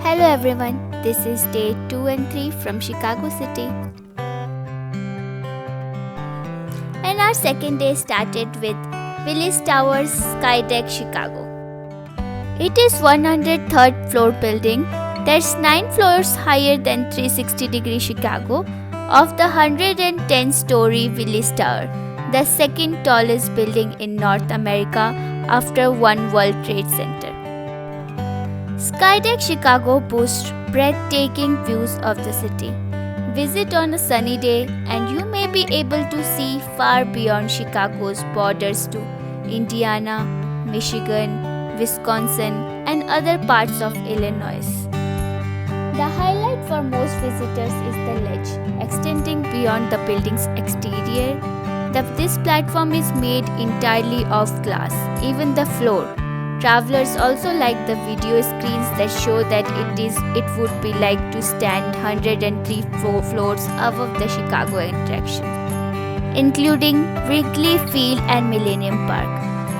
Hello everyone, this is day 2 and 3 from Chicago City. And our second day started with Willis Towers Skydeck Chicago. It is 103rd floor building that's 9 floors higher than 360-degree Chicago of the 110-story Willis Tower, the second tallest building in North America after One World Trade Center. Skydeck Chicago boasts breathtaking views of the city. Visit on a sunny day and you may be able to see far beyond Chicago's borders to Indiana, Michigan, Wisconsin, and other parts of Illinois. The highlight for most visitors is the ledge, extending beyond the building's exterior. This platform is made entirely of glass, even the floor. Travelers also like the video screens that show that it would be like to stand 103 floors above the Chicago attractions, including Wrigley Field and Millennium Park.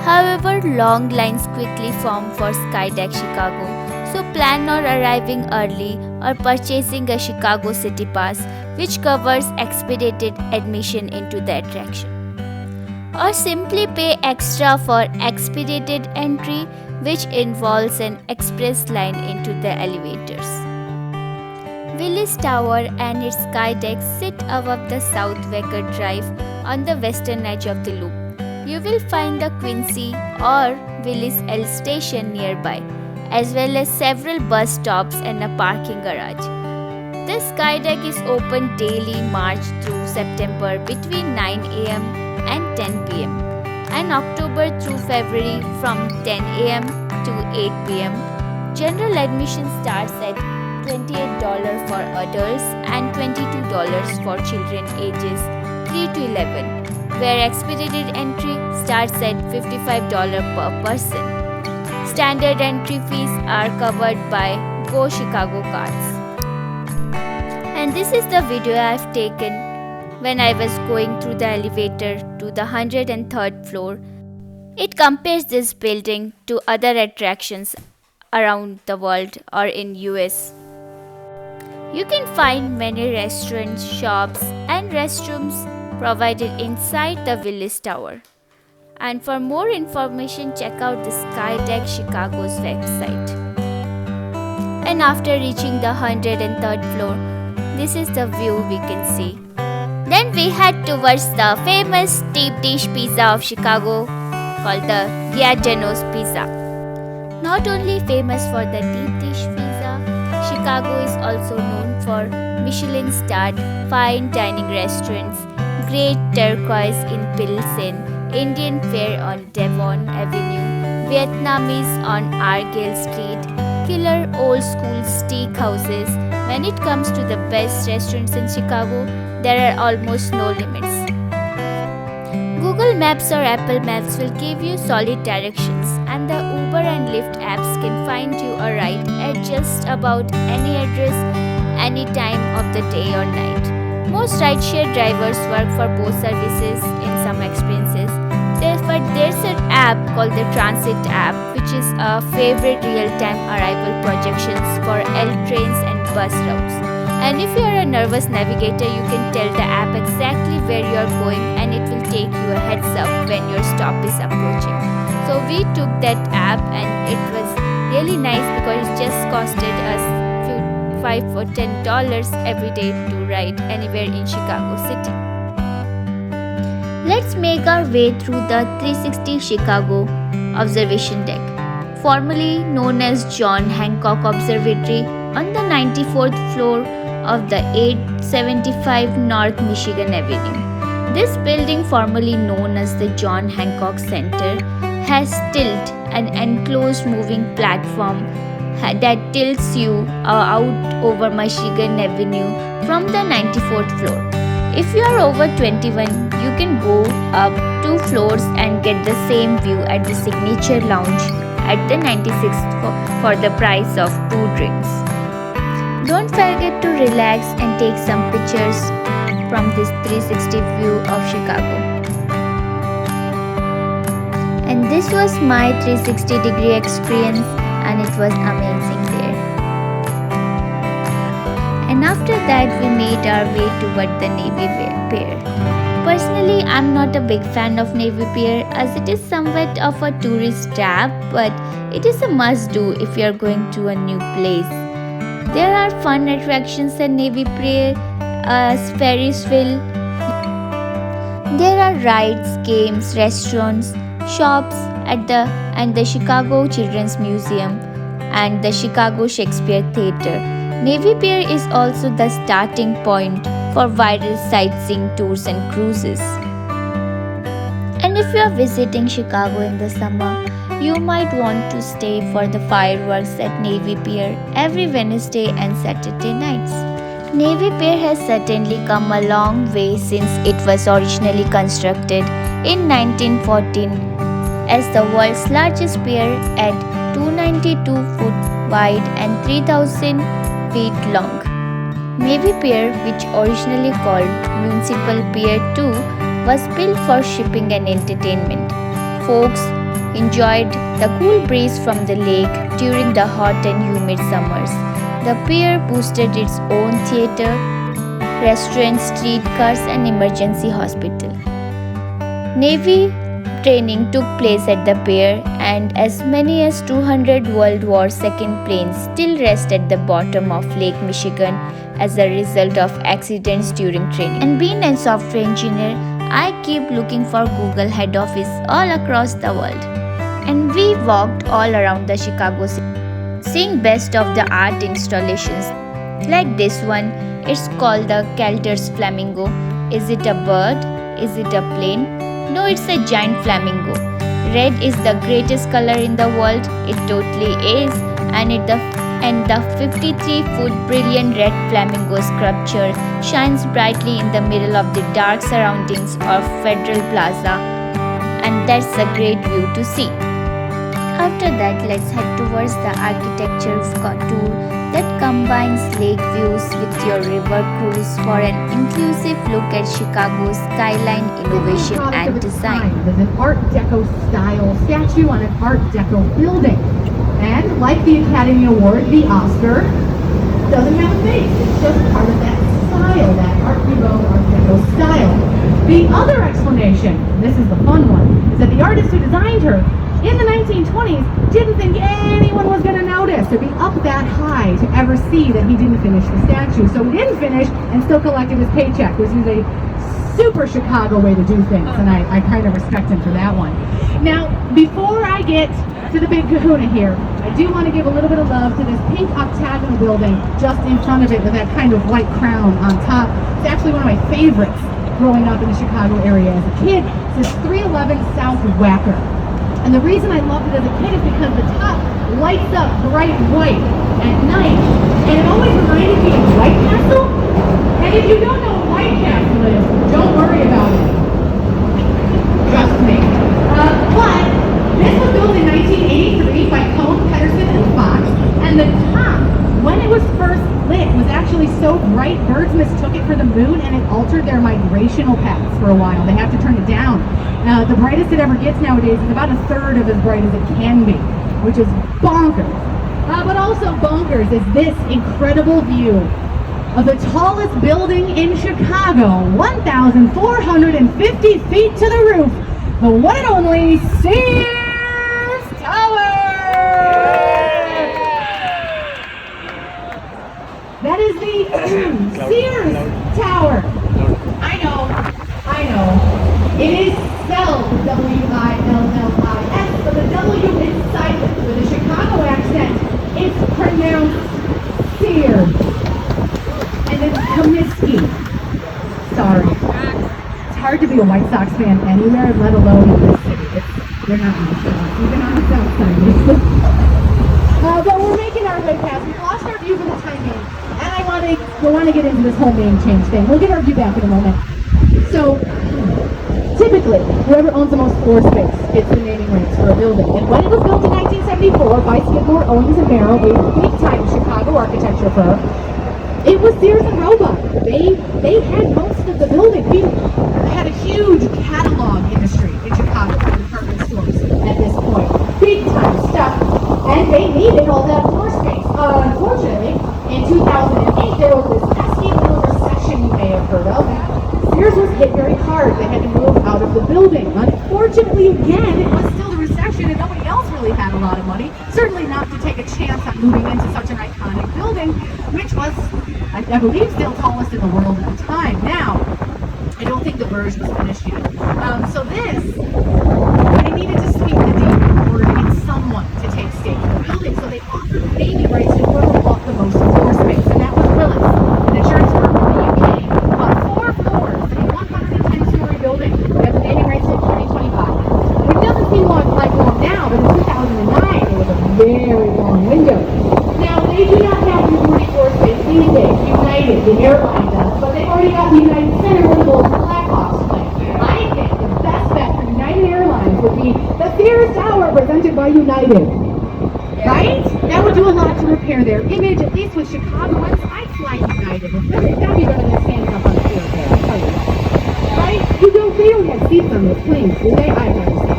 However, long lines quickly form for Skydeck Chicago, so plan on arriving early or purchasing a Chicago City Pass, which covers expedited admission into the attraction. Or simply pay extra for expedited entry, which involves an express line into the elevators. Willis Tower and its skydeck sit above the South Wacker Drive on the western edge of the loop. You will find the Quincy or Willis L station nearby, as well as several bus stops and a parking garage. The skydeck is open daily March through September between 9 a.m. and 10 p.m. and October through February from 10 a.m. to 8 p.m. General admission starts at $28 for adults and $22 for children ages 3 to 11, where expedited entry starts at $55 per person. Standard entry fees are covered by Go Chicago cards. And this is the video I have taken when I was going through the elevator to the 103rd floor. It compares this building to other attractions around the world or in US. You can find many restaurants, shops and restrooms provided inside the Willis Tower. And for more information, check out the Skydeck Chicago's website. And after reaching the 103rd floor, this is the view we can see. Then we head towards the famous deep dish pizza of Chicago called the Giardino's Pizza. Not only famous for the deep dish pizza, Chicago is also known for Michelin-starred fine dining restaurants, Great Turquoise in Pilsen, Indian Fare on Devon Avenue, Vietnamese on Argyle Street, killer old school steak houses. When it comes to the best restaurants in Chicago, there are almost no limits. Google Maps or Apple Maps will give you solid directions, and the Uber and Lyft apps can find you a ride at just about any address, any time of the day or night. Most rideshare drivers work for both services in some experiences. There's an app called the Transit app, which is a favorite real-time arrival projections for L trains and bus routes. And if you are a nervous navigator, you can tell the app exactly where you are going and it will take you a heads up when your stop is approaching. So we took that app and it was really nice because it just costed us $5 or $10 every day to ride anywhere in Chicago City. Let's make our way through the 360 Chicago Observation Deck, formerly known as John Hancock Observatory, on the 94th floor of the 875 North Michigan Avenue. This building, formerly known as the John Hancock Center, has tilt, an enclosed moving platform that tilts you out over Michigan Avenue from the 94th floor. If you are over 21, you can go up 2 floors and get the same view at the Signature Lounge at the 96th for the price of 2 drinks. Don't forget to relax and take some pictures from this 360 view of Chicago. And this was my 360-degree experience, and it was amazing there. And after that, we made our way toward the Navy Pier. Personally, I'm not a big fan of Navy Pier as it is somewhat of a tourist trap, but it is a must do if you're going to a new place. There are fun attractions at Navy Pier, as Ferris wheel. There are rides, games, restaurants, shops at the Chicago Children's Museum and the Chicago Shakespeare Theatre. Navy Pier is also the starting point for viral sightseeing tours and cruises. And if you are visiting Chicago in the summer, you might want to stay for the fireworks at Navy Pier every Wednesday and Saturday nights. Navy Pier has certainly come a long way since it was originally constructed in 1914 as the world's largest pier at 292 foot wide and 3000 feet long. Navy Pier, which originally called Municipal Pier 2, was built for shipping and entertainment. Folks enjoyed the cool breeze from the lake during the hot and humid summers. The pier boasted its own theater, restaurants, streetcars, and emergency hospital. Navy training took place at the pier, and as many as 200 World War II planes still rest at the bottom of Lake Michigan as a result of accidents during training. And being a software engineer, I keep looking for Google head office all across the world. And we walked all around the Chicago city, seeing best of the art installations. Like this one, it's called the Calder's Flamingo. Is it a bird? Is it a plane? No, it's a giant flamingo. Red is the greatest color in the world. It totally is. And the 53-foot brilliant red flamingo sculpture shines brightly in the middle of the dark surroundings of Federal Plaza. And that's a great view to see. After that, let's head towards the architecture tour that combines lake views with your river cruise for an inclusive look at Chicago's skyline, innovation, and design. It's an Art Deco style statue on an Art Deco building. And like the Academy Award, the Oscar doesn't have a face. It's just part of that style, that Art Nouveau, Art Deco style. The other explanation, this is the fun one, is that the artist who designed her in the 1920s didn't think anyone was going to notice or be up that high to ever see that he didn't finish the statue. So he didn't finish and still collected his paycheck, which is a super Chicago way to do things, and I kind of respect him for that one. Now, before I get to the big kahuna here, I do want to give a little bit of love to this pink octagonal building just in front of it with that kind of white crown on top. It's actually one of my favorites growing up in the Chicago area as a kid. It's 311 South Wacker. And the reason I loved it as a kid is because the top lights up bright white at night. And it always reminded me of White Castle. And if you don't know what White Castle is, don't worry about it. Trust me. But this was built in 1983 by Cohn, Pedersen, and Fox. And the top, when it was first lit, was actually so bright, birds mistook it for the moon and it altered their migrational paths for a while. They have to turn it down. The brightest it ever gets nowadays is about a third of as bright as it can be, which is bonkers. But also bonkers is this incredible view of the tallest building in Chicago, 1,450 feet to the roof, the one and only Sears Tower! That is the Sears Tower. I know. It is spelled W-I-L-L-I-S, but the W is silent. With a Chicago accent, it's pronounced Sears. And it's Comiskey. Sorry. It's hard to be a White Sox fan anywhere, let alone in this city. They're not on the south, even on the south side. But we're making our way past. We lost our view for the time being. And I want to get into this whole name change thing. We'll get our view back in a moment. So, typically, whoever owns the most floor space gets the naming rights for a building. And when it was built in 1974 by Skidmore, Owings & Merrill, a big-time Chicago architecture firm, it was Sears and Roebuck. They had most of the building. We had a huge catalog industry in Chicago for department stores at this point. Big-time stuff. And they needed all that floor space. Unfortunately, in 2008, there was this hit very hard. They had to move out of the building. Unfortunately, again, it was still the recession and nobody else really had a lot of money. Certainly not to take a chance on moving into such an iconic building, which was, I believe, still tallest in the world at the time. Now, I don't think the verge was finished yet. So this, they needed to sweep the deep in order to get someone to take stake in the building. So they offered the naming rights to whoever bought the most floor space, and that was Willis, an insurance firm from the UK. Bought 4 floors in a 110-story building. They have the naming rights till 2025. It doesn't seem like long now, but in 2009 it was a very long window. Now they do not have the 44 space these days. United, the airline does, but they've already got the United Center where the Bulls and Blackhawks play. I think the best bet for United Airlines would be the Sears Tower presented by United. Right? That would do a lot to repair their image, at least with Chicagoans. I'd fly United with them. It's gotta be better than standing up on the field there, I'll tell you that. Right? They don't have seats on those planes, do they? I never so.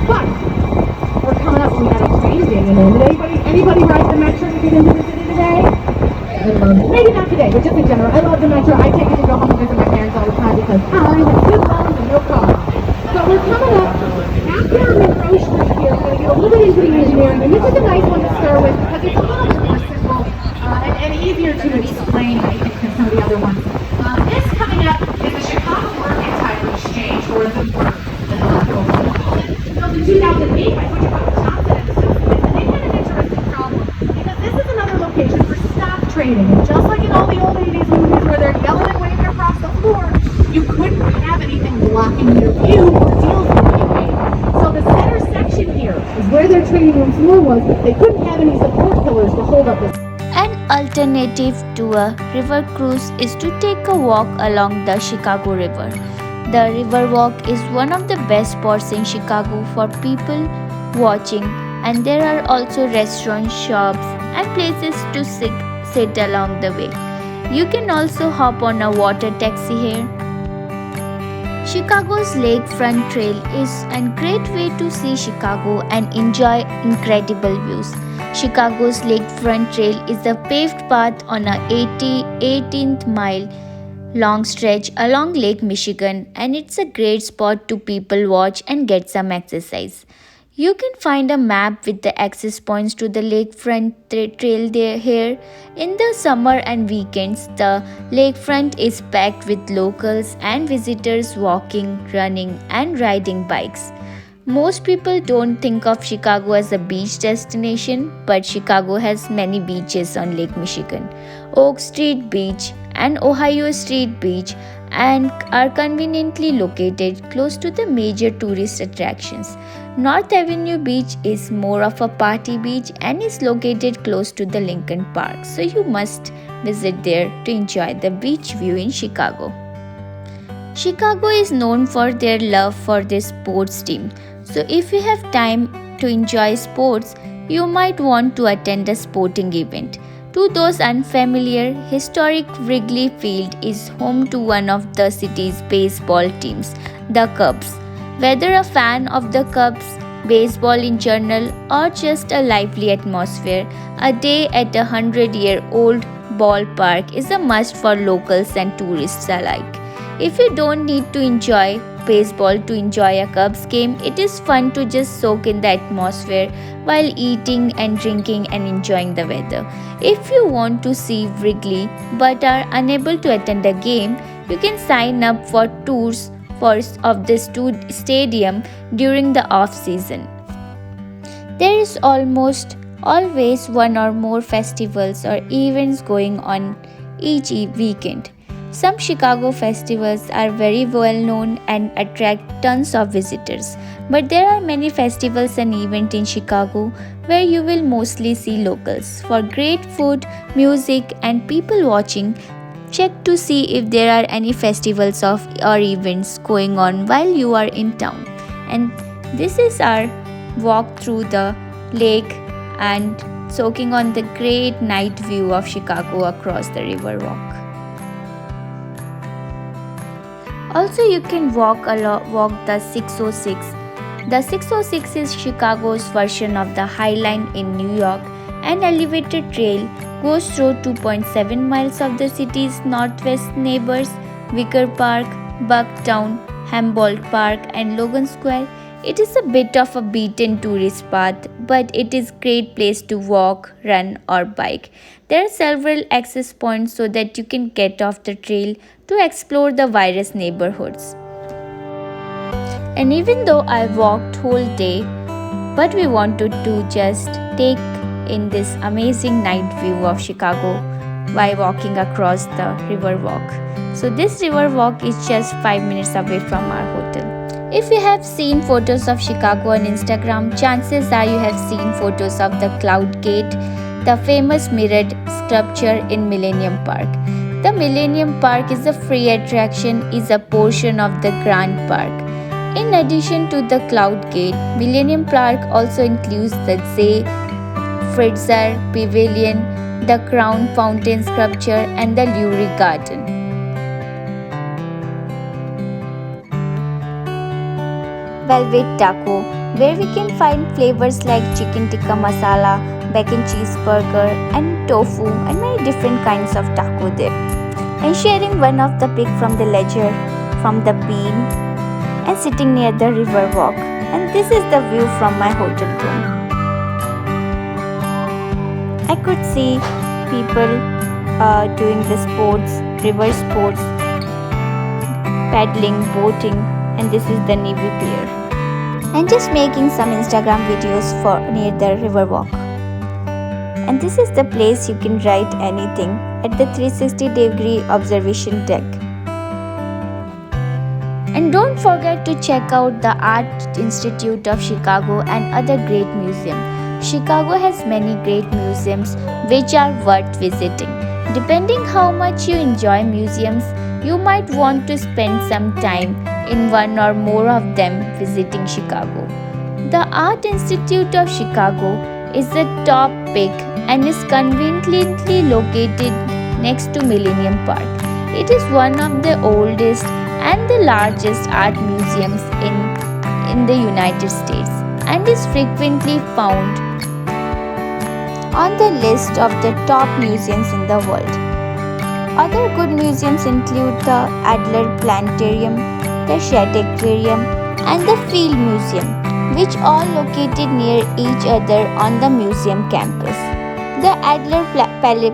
But we're coming up, we got a train getting in. Did anybody ride the metro to get into the city today? Maybe not today, but just in general. I love the metro. I take it to go home and visit my parents all the time because I have 2 phones and no car. So we're coming up after Monroe Street here. We're going to get a little bit into the engineering, and this is a nice one to start with because it's a little bit more simple and easier to explain, I think, than some of the other ones. This coming up is the Chicago Mercantile Exchange, or the MERC, as a lot of people call it. Built in 2008 by Butcher Johnson and Associates, and they had an interesting problem because this is another location for stock trading. And just like in all the old 80s movies where they're yelling and waving across the floor, you couldn't have anything blocking your view or deals being made. So the center section here is where their trading room floor was. They couldn't have any support pillars to hold up this. An alternative to a river cruise is to take a walk along the Chicago River. The river walk is one of the best spots in Chicago for people watching, and there are also restaurants, shops, and places to sit along the way. You can also hop on a water taxi here. Chicago's Lakefront Trail is a great way to see Chicago and enjoy incredible views. Chicago's Lakefront Trail is a paved path on a 18th mile long stretch along Lake Michigan, and it's a great spot to people watch and get some exercise. You can find a map with the access points to the lakefront trail here. In the summer and weekends, the lakefront is packed with locals and visitors walking, running, and riding bikes. Most people don't think of Chicago as a beach destination, but Chicago has many beaches on Lake Michigan. Oak Street Beach and Ohio Street Beach and are conveniently located close to the major tourist attractions. North Avenue Beach is more of a party beach and is located close to the Lincoln Park, so you must visit there to enjoy the beach view in Chicago. Chicago is known for their love for their sports team, so if you have time to enjoy sports, you might want to attend a sporting event. To those unfamiliar, historic Wrigley Field is home to one of the city's baseball teams, the Cubs. Whether a fan of the Cubs, baseball in general, or just a lively atmosphere, a day at a 100-year-old ballpark is a must for locals and tourists alike. If you don't need to enjoy baseball to enjoy a Cubs game, it is fun to just soak in the atmosphere while eating and drinking and enjoying the weather. If you want to see Wrigley but are unable to attend a game, you can sign up for tours of the stadium during the off-season. There is almost always one or more festivals or events going on each weekend. Some Chicago festivals are very well known and attract tons of visitors, but there are many festivals and events in Chicago where you will mostly see locals. For great food, music, and people watching, check to see if there are any festivals or events going on while you are in town. And this is our walk through the lake and soaking on the great night view of Chicago across the river walk. Also, you can walk the 606. The 606 is Chicago's version of the High Line in New York. An elevated trail goes through 2.7 miles of the city's northwest neighbors, Wicker Park, Bucktown, Humboldt Park, and Logan Square. It is a bit of a beaten tourist path, but it is great place to walk, run, or bike. There are several access points so that you can get off the trail to explore the various neighborhoods. And even though I walked whole day, but we wanted to just take in this amazing night view of Chicago by walking across the river walk. So this river walk is just 5 minutes away from our hotel. If you have seen photos of Chicago on Instagram, chances are you have seen photos of the Cloud Gate, the famous mirrored sculpture in Millennium Park. The Millennium Park is a free attraction, is a portion of the Grand Park. In addition to the Cloud Gate, Millennium Park also includes the Zay Fritzer Pavilion, the Crown Fountain sculpture, and the Lurie Garden. Velvet Taco, where we can find flavors like chicken tikka masala, bacon cheeseburger, and tofu, and many different kinds of taco there. And sharing one of the pic from the ledger from the bean and sitting near the river walk. And this is the view from my hotel room. I could see people doing the sports, river sports, paddling, boating, and this is the Navy Pier. And just making some Instagram videos for near the river walk. And this is the place you can write anything at the 360-degree observation deck. And don't forget to check out the Art Institute of Chicago and other great museums. Chicago has many great museums which are worth visiting. Depending how much you enjoy museums, you might want to spend some time in one or more of them visiting Chicago. The Art Institute of Chicago is the top pick and is conveniently located next to Millennium Park. It is one of the oldest and the largest art museums in the United States and is frequently found on the list of the top museums in the world. Other good museums include the Adler Planetarium, the Shed Aquarium, and the Field Museum, which all located near each other on the museum campus. The Adler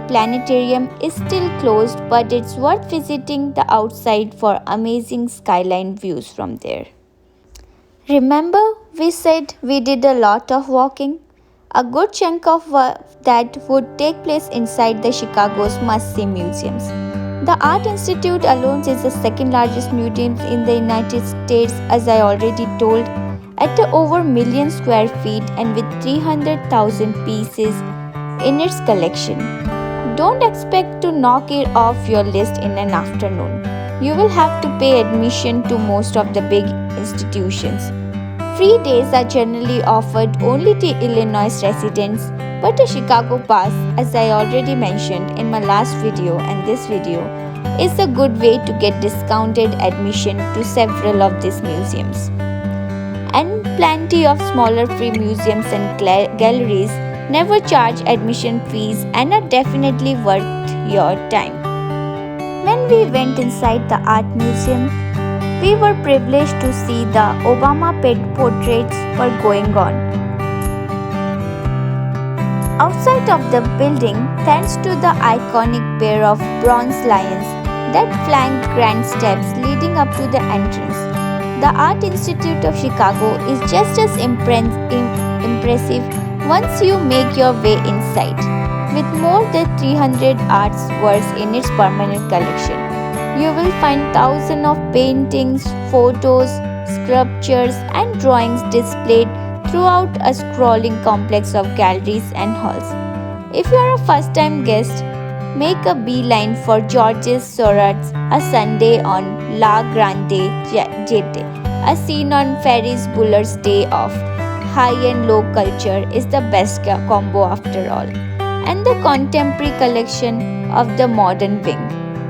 Planetarium is still closed, but it's worth visiting the outside for amazing skyline views from there. Remember, we said we did a lot of walking? A good chunk of that would take place inside the Chicago's must-see museums. The Art Institute alone is the second largest museum in the United States, as I already told, at over 1 million square feet and with 300,000 pieces in its collection. Don't expect to knock it off your list in an afternoon. You will have to pay admission to most of the big institutions. Free days are generally offered only to Illinois residents, but a Chicago pass, as I already mentioned in my last video and this video, is a good way to get discounted admission to several of these museums. And plenty of smaller free museums and galleries never charge admission fees and are definitely worth your time. When we went inside the art museum, we were privileged to see the Obama portraits were going on. Outside of the building, thanks to the iconic pair of bronze lions that flank grand steps leading up to the entrance, the Art Institute of Chicago is just as impressive once you make your way inside. With more than 300 artworks in its permanent collection, you will find thousands of paintings, photos, sculptures, and drawings displayed throughout a sprawling complex of galleries and halls. If you are a first-time guest, make a beeline for George's Sorats, a Sunday on La Grande Jete, a scene on Ferris Buller's day off. High and low culture is the best combo after all. And the contemporary collection of the modern wing.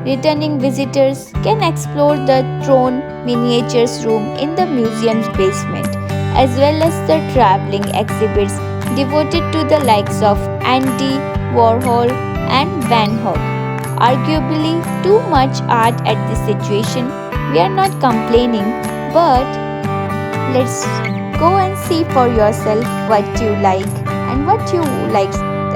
Returning visitors can explore the Throne Miniatures room in the museum's basement, as well as the traveling exhibits devoted to the likes of Andy Warhol and Van Gogh. Arguably too much art at this situation, We are not complaining, but let's go and see for yourself what you like and what you like.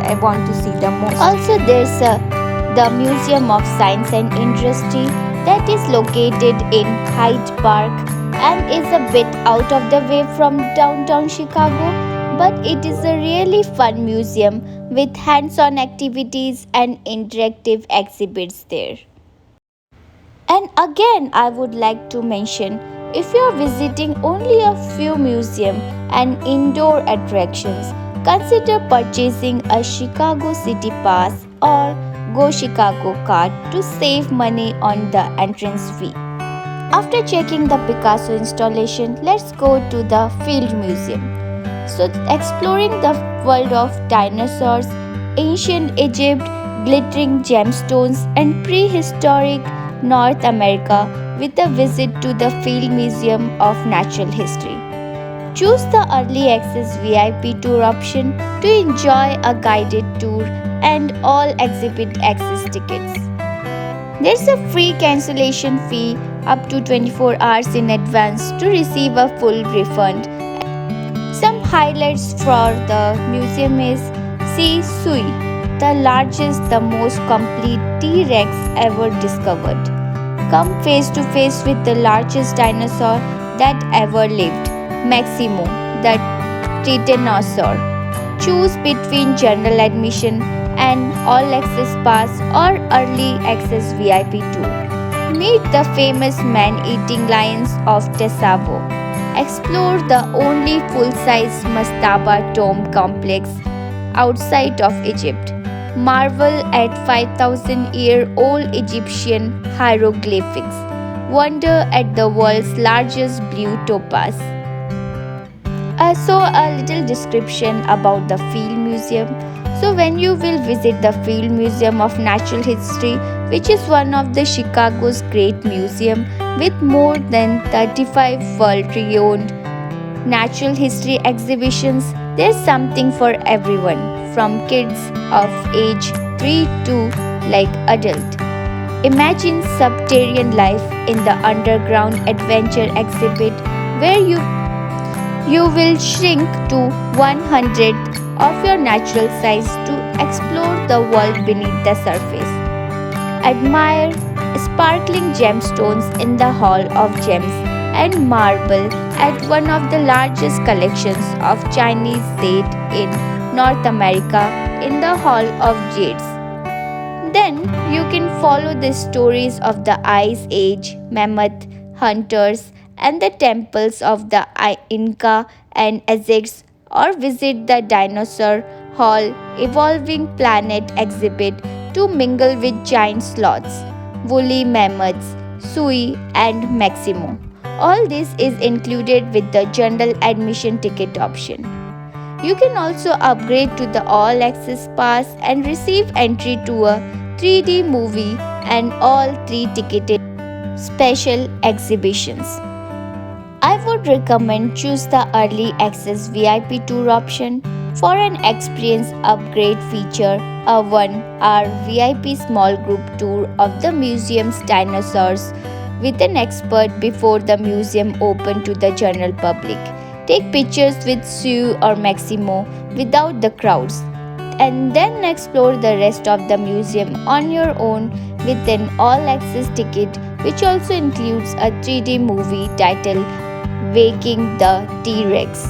I want to see the most. Also, there's the Museum of Science and Industry that is located in Hyde Park and is a bit out of the way from downtown Chicago, but it is a really fun museum with hands-on activities and interactive exhibits there. And again, I would like to mention, if you are visiting only a few museums and indoor attractions, consider purchasing a Chicago City Pass or Go Chicago card to save money on the entrance fee. After checking the Picasso installation, let's go to the Field Museum. So, exploring the world of dinosaurs, ancient Egypt, glittering gemstones, and prehistoric North America with a visit to the Field Museum of Natural History. Choose the early access VIP tour option to enjoy a guided tour and all exhibit access tickets. There's a free cancellation fee up to 24 hours in advance to receive a full refund. Some highlights for the museum is see Sui, the largest, the most complete T-Rex ever discovered. Come face to face with the largest dinosaur that ever lived, Maximo, the titanosaur. Choose between general admission and all access pass or early access VIP tour. Meet the famous man-eating lions of Tesavo. Explore the only full-size mastaba tomb complex outside of Egypt. Marvel at 5,000-year-old Egyptian hieroglyphics. Wonder at the world's largest blue topaz. So a little description about the Field Museum. So when you will visit the Field Museum of Natural History, which is one of the Chicago's great museum with more than 35 world-renowned natural history exhibitions, there's something for everyone, from kids of age 3 to like adult. Imagine subterranean life in the underground adventure exhibit where you will shrink to 100th of your natural size to explore the world beneath the surface. Admire sparkling gemstones in the Hall of Gems and marvel at one of the largest collections of Chinese jade in North America in the Hall of Jades. Then you can follow the stories of the Ice Age, mammoth hunters, and the temples of the Inca and Aztecs, or visit the Dinosaur Hall Evolving Planet exhibit to mingle with giant sloths, woolly mammoths, Sui, and Maximo. All this is included with the general admission ticket option. You can also upgrade to the All Access Pass and receive entry to a 3D movie and all 3 ticketed special exhibitions. I would recommend choose the Early Access VIP tour option. For an experience upgrade feature, a 1-hour VIP small group tour of the museum's dinosaurs with an expert before the museum open to the general public. Take pictures with Sue or Maximo without the crowds, and then explore the rest of the museum on your own with an all-access ticket, which also includes a 3D movie titled Waking the T-Rex.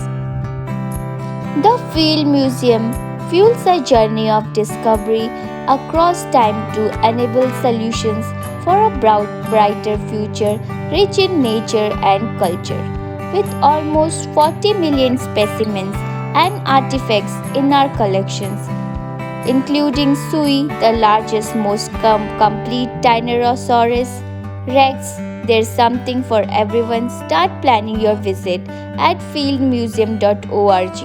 The Field Museum fuels a journey of discovery across time to enable solutions for a brighter future rich in nature and culture. With almost 40 million specimens and artifacts in our collections, including Sui, the largest, most complete Tyrannosaurus Rex, there's something for everyone. Start planning your visit at fieldmuseum.org.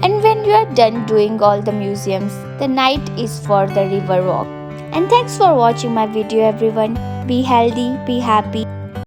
And when you are done doing all the museums, the night is for the river walk. And thanks for watching my video, everyone. Be healthy, be happy.